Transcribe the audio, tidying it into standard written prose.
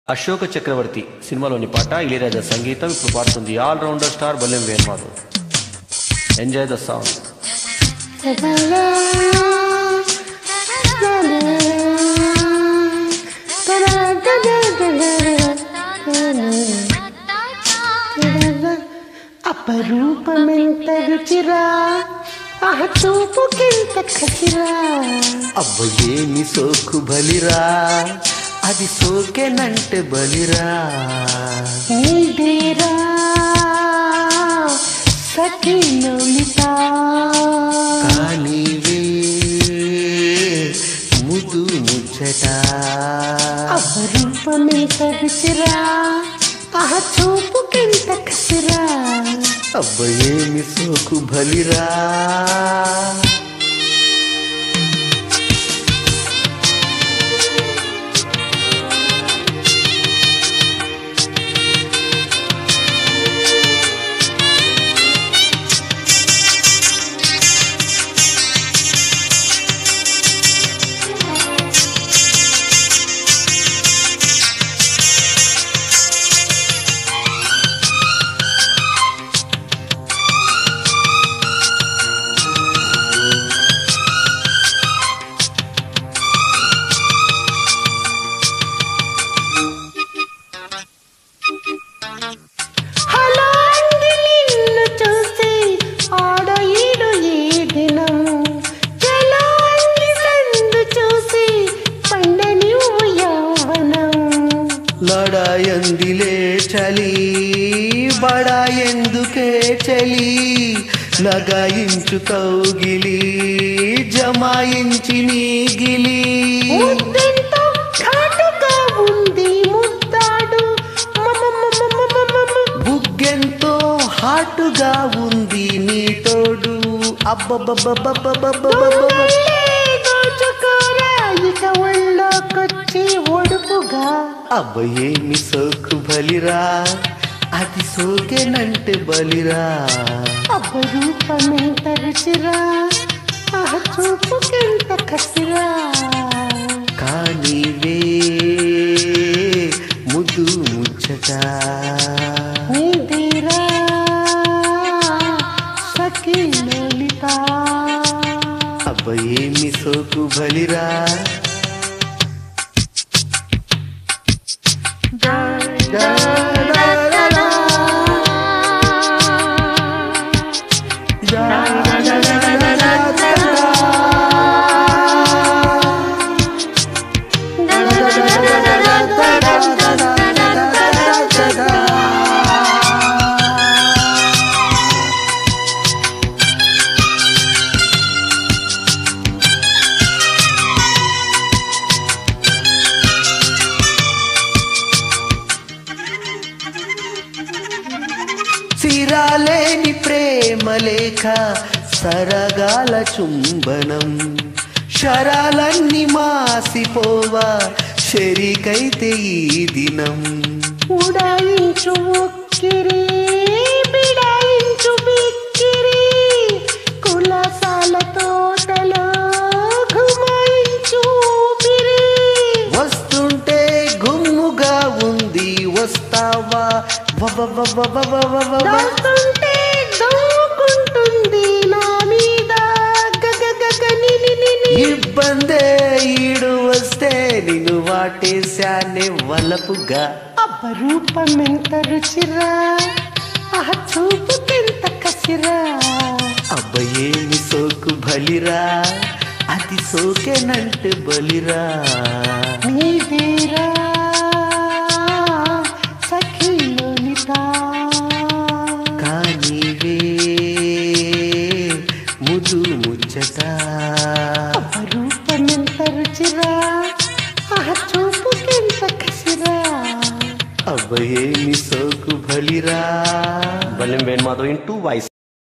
అశోక చక్రవర్తి సినిమాలోని పాట ఇళయరాజా సంగీతం ఇప్పుడు పాడుతుంది all rounder star Ballem Venumadhav. Enjoy the song. అపరూపమెంత రుచిరా ఆహ చూపుకెంత కసిరా అబ్బ ఏమి సోకు బలిరా అది సోకెనంటే బలిరా నీదేరా సఖీ లలిత కానీవే ముదు ముచ్చట అపరూపమెంత రుచిరా ఆహ చూపుకెంత కసిరా అబ్బ ఏమి సోకు బలిరా. లడాయందిలే చలి బడాయందుకే చలి లగాయించు కౌగిలి జమాయించి నీగిలి బుగ్గెంతో హాటుగా ఉంది నీ తోడు అబ్బబ్బబ్బబ్బబ్బబ్బబ్బ అబ్బ ఏమి సోకు బలిరా అది సోకెనంటే బలిరా అపరూపమెంత రుచిరా ఆహ చూపుకెంత కసిరా కానీవే ముద్దు ముచ్చట నీదేరా సఖీ లలిత అబ్బ ఏమి సోకు బలిరా. సిరాలేని ప్రేమ లేఖ సరగాల చుంబనం శరాలన్నీ మాసిపోవా షరికైతే ఈ దినం ఉడాయించు ఉక్కిరి బిడాయించు బిక్కిరి కులాసాల తోటలో ఘుమాయించు ఊపిరి వస్తుంటే గుమ్ముగా ఉంది వస్తావా దాస్తుంటే దూకుంటుంది నా మీద ఇబ్బందే ఈడు వస్తే నిన్ను వాటేశానే వలపుగా అపరూపమెంత రుచిరా ఆహ చూపుకెంత కసిరా అబ్బ ఏమి సోకు బలిరా అది సోకెనంటే బలిరా నీదేరా సఖీ లలిత కానీవే ముదు ముచ్చట అపరూపమెంత రుచిరా ఆహ చూపుకెంత కసిరా అబ్బ ఏమి సోకు బలిరా. బల్లెం వేణుమాధవ్ ఇన్ 2 వాయిస్.